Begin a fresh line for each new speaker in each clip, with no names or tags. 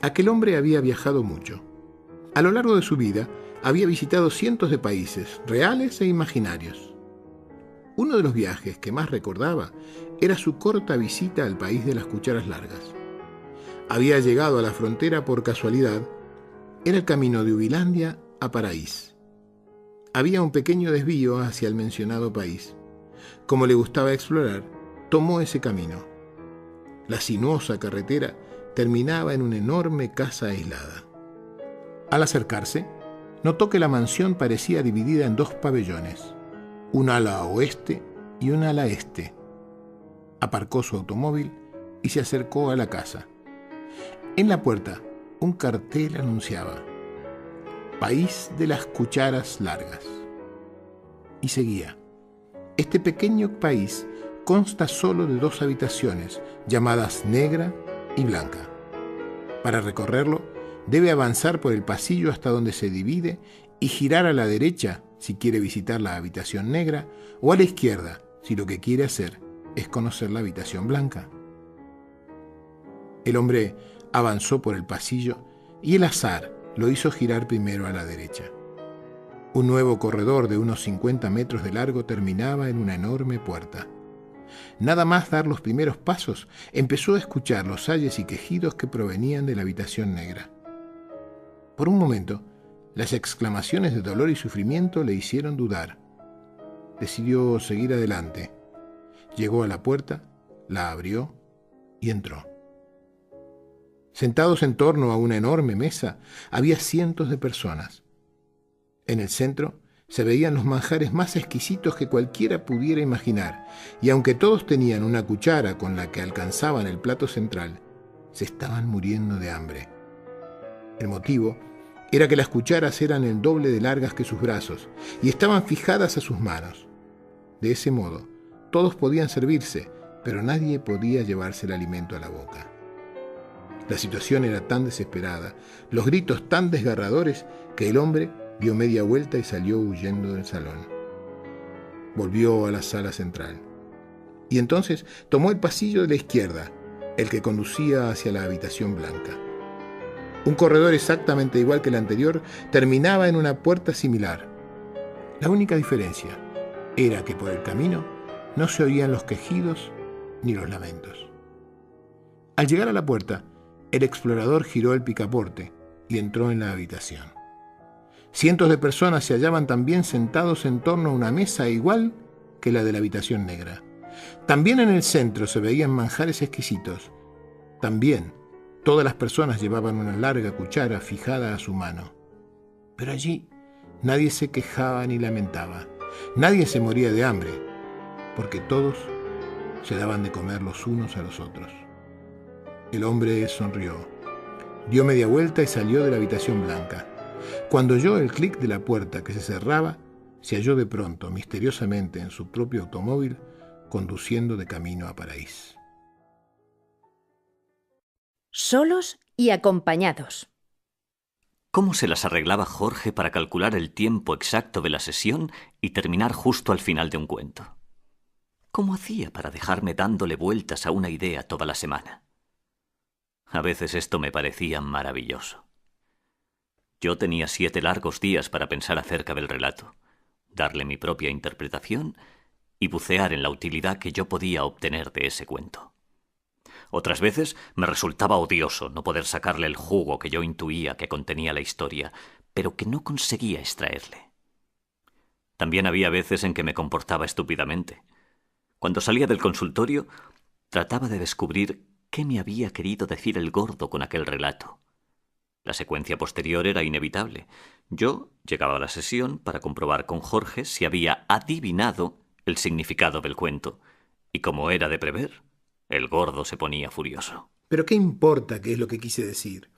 Aquel hombre había viajado mucho. A lo largo de su vida había visitado cientos de países, reales e imaginarios. Uno de los viajes que más recordaba era su corta visita al país de las cucharas largas. Había llegado a la frontera por casualidad. Era el camino de Ubilandia a Paraís. Había un pequeño desvío hacia el mencionado país. Como le gustaba explorar, tomó ese camino. La sinuosa carretera terminaba en una enorme casa aislada. Al acercarse, notó que la mansión parecía dividida en dos pabellones, un ala oeste y un ala este. Aparcó su automóvil y se acercó a la casa. En la puerta, un cartel anunciaba: País de las cucharas largas. Y seguía: este pequeño país consta solo de dos habitaciones, llamadas negra y blanca. Para recorrerlo, debe avanzar por el pasillo hasta donde se divide y girar a la derecha si quiere visitar la habitación negra, o a la izquierda si lo que quiere hacer es conocer la habitación blanca. El hombre avanzó por el pasillo y el azar lo hizo girar primero a la derecha. Un nuevo corredor de unos 50 metros de largo terminaba en una enorme puerta. Nada más dar los primeros pasos, empezó a escuchar los ayes y quejidos que provenían de la habitación negra. Por un momento, las exclamaciones de dolor y sufrimiento le hicieron dudar. Decidió seguir adelante. Llegó a la puerta, la abrió y entró. Sentados en torno a una enorme mesa, había cientos de personas. En el centro se veían los manjares más exquisitos que cualquiera pudiera imaginar, y aunque todos tenían una cuchara con la que alcanzaban el plato central, se estaban muriendo de hambre. El motivo era que las cucharas eran el doble de largas que sus brazos y estaban fijadas a sus manos. De ese modo, todos podían servirse, pero nadie podía llevarse el alimento a la boca. La situación era tan desesperada, los gritos tan desgarradores, que el hombre dio media vuelta y salió huyendo del salón. Volvió a la sala central. Y entonces tomó el pasillo de la izquierda, el que conducía hacia la habitación blanca. Un corredor exactamente igual que el anterior terminaba en una puerta similar. La única diferencia era que por el camino no se oían los quejidos ni los lamentos. Al llegar a la puerta, el explorador giró el picaporte y entró en la habitación. Cientos de personas se hallaban también sentados en torno a una mesa igual que la de la habitación negra. También en el centro se veían manjares exquisitos. También todas las personas llevaban una larga cuchara fijada a su mano. Pero allí nadie se quejaba ni lamentaba. Nadie se moría de hambre, porque todos se daban de comer los unos a los otros. El hombre sonrió, dio media vuelta y salió de la habitación blanca. Cuando oyó el clic de la puerta que se cerraba, se halló de pronto, misteriosamente, en su propio automóvil, conduciendo de camino a Paraís.
Solos y acompañados.
¿Cómo se las arreglaba Jorge para calcular el tiempo exacto de la sesión y terminar justo al final de un cuento? ¿Cómo hacía para dejarme dándole vueltas a una idea toda la semana? A veces esto me parecía maravilloso. Yo tenía 7 largos días para pensar acerca del relato, darle mi propia interpretación y bucear en la utilidad que yo podía obtener de ese cuento. Otras veces me resultaba odioso no poder sacarle el jugo que yo intuía que contenía la historia, pero que no conseguía extraerle. También había veces en que me comportaba estúpidamente. Cuando salía del consultorio, trataba de descubrir qué me había querido decir el gordo con aquel relato. La secuencia posterior era inevitable. Yo llegaba a la sesión para comprobar con Jorge si había adivinado el significado del cuento, y como era de prever, el gordo se ponía furioso.
¿Pero qué importa qué es lo que quise decir?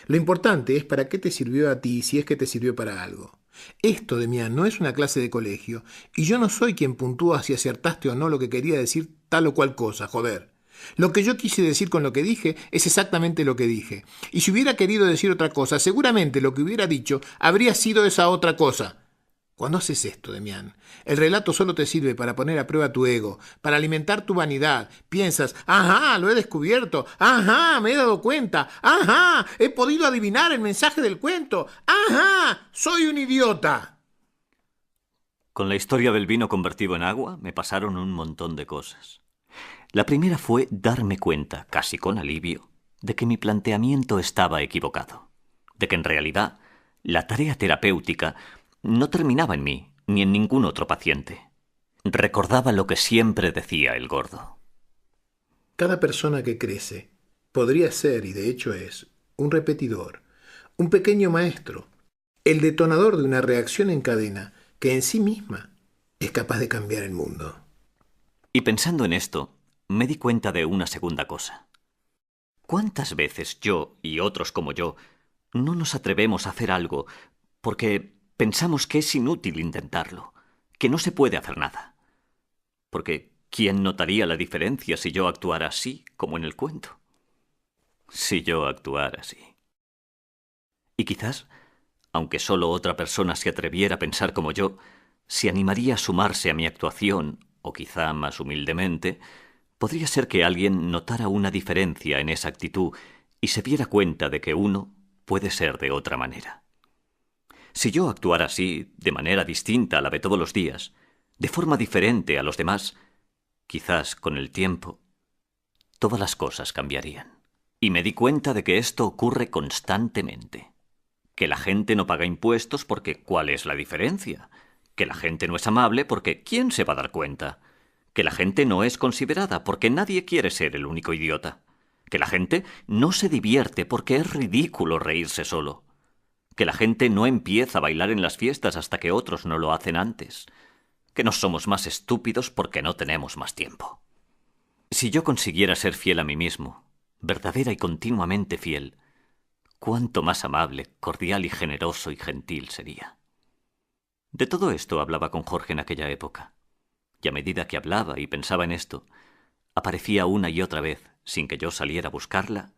Lo importante es para qué te sirvió a ti, si es que te sirvió para algo. Esto, Demián, no es una clase de colegio, y yo no soy quien puntúa si acertaste o no lo que quería decir tal o cual cosa, joder. Lo que yo quise decir con lo que dije es exactamente lo que dije. Y si hubiera querido decir otra cosa, seguramente lo que hubiera dicho habría sido esa otra cosa. Cuando haces esto, Demián, el relato solo te sirve para poner a prueba tu ego, para alimentar tu vanidad. Piensas, ajá, lo he descubierto, ajá, me he dado cuenta, ajá, he podido adivinar el mensaje del cuento, ajá, soy un idiota.
Con la historia del vino convertido en agua me pasaron un montón de cosas. La primera fue darme cuenta, casi con alivio, de que mi planteamiento estaba equivocado, de que en realidad la tarea terapéutica no terminaba en mí ni en ningún otro paciente. Recordaba lo que siempre decía el gordo.
Cada persona que crece podría ser, y de hecho es, un repetidor, un pequeño maestro, el detonador de una reacción en cadena que en sí misma es capaz de cambiar el mundo.
Y pensando en esto, me di cuenta de una segunda cosa. ¿Cuántas veces yo y otros como yo no nos atrevemos a hacer algo porque pensamos que es inútil intentarlo, que no se puede hacer nada? Porque ¿quién notaría la diferencia si yo actuara así, como en el cuento? Si yo actuara así. Y quizás, aunque solo otra persona se atreviera a pensar como yo, se animaría a sumarse a mi actuación, o quizá más humildemente, podría ser que alguien notara una diferencia en esa actitud y se diera cuenta de que uno puede ser de otra manera. Si yo actuara así, de manera distinta a la de todos los días, de forma diferente a los demás, quizás con el tiempo, todas las cosas cambiarían. Y me di cuenta de que esto ocurre constantemente. Que la gente no paga impuestos porque ¿cuál es la diferencia? Que la gente no es amable porque ¿quién se va a dar cuenta? Que la gente no es considerada porque nadie quiere ser el único idiota. Que la gente no se divierte porque es ridículo reírse solo. Que la gente no empieza a bailar en las fiestas hasta que otros no lo hacen antes. Que no somos más estúpidos porque no tenemos más tiempo. Si yo consiguiera ser fiel a mí mismo, verdadera y continuamente fiel, cuánto más amable, cordial y generoso y gentil sería. De todo esto hablaba con Jorge en aquella época, y a medida que hablaba y pensaba en esto, aparecía una y otra vez, sin que yo saliera a buscarla,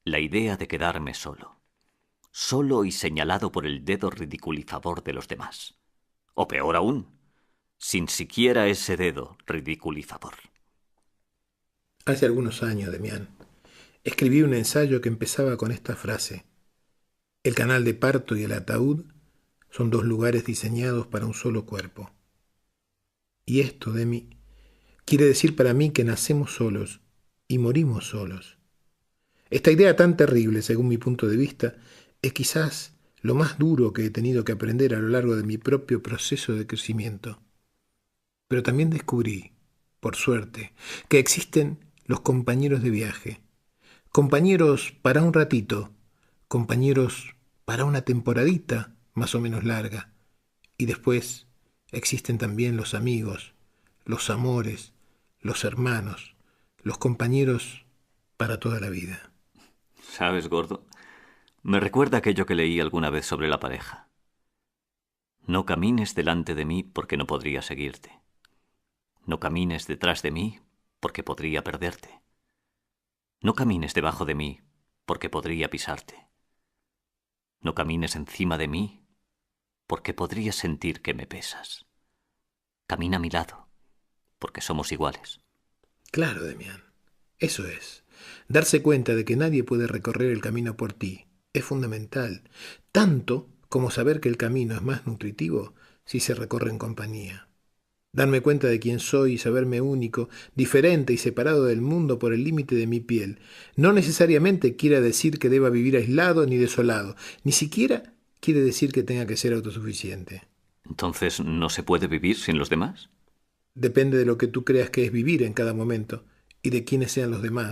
la idea de quedarme solo y señalado por el dedo ridiculizador de los demás. O peor aún, sin siquiera ese dedo ridiculizador.
Hace algunos años, Demián, escribí un ensayo que empezaba con esta frase: el canal de parto y el ataúd son dos lugares diseñados para un solo cuerpo. Y esto, Demi, quiere decir para mí que nacemos solos y morimos solos. Esta idea tan terrible, según mi punto de vista, es quizás lo más duro que he tenido que aprender a lo largo de mi propio proceso de crecimiento. Pero también descubrí, por suerte, que existen los compañeros de viaje, compañeros para un ratito, compañeros para una temporadita más o menos larga, y después existen también los amigos, los amores, los hermanos, los compañeros para toda la vida.
¿Sabes, gordo? Me recuerda aquello que leí alguna vez sobre la pareja. No camines delante de mí porque no podría seguirte. No camines detrás de mí porque podría perderte. No camines debajo de mí porque podría pisarte. No camines encima de mí porque podría sentir que me pesas. Camina a mi lado porque somos iguales.
Claro, Demián, eso es. Darse cuenta de que nadie puede recorrer el camino por ti es fundamental, tanto como saber que el camino es más nutritivo si se recorre en compañía. Darme cuenta de quién soy y saberme único, diferente y separado del mundo por el límite de mi piel, no necesariamente quiere decir que deba vivir aislado ni desolado, ni siquiera quiere decir que tenga que ser autosuficiente.
¿Entonces no se puede vivir sin los demás?
Depende de lo que tú creas que es vivir en cada momento y de quiénes sean los demás.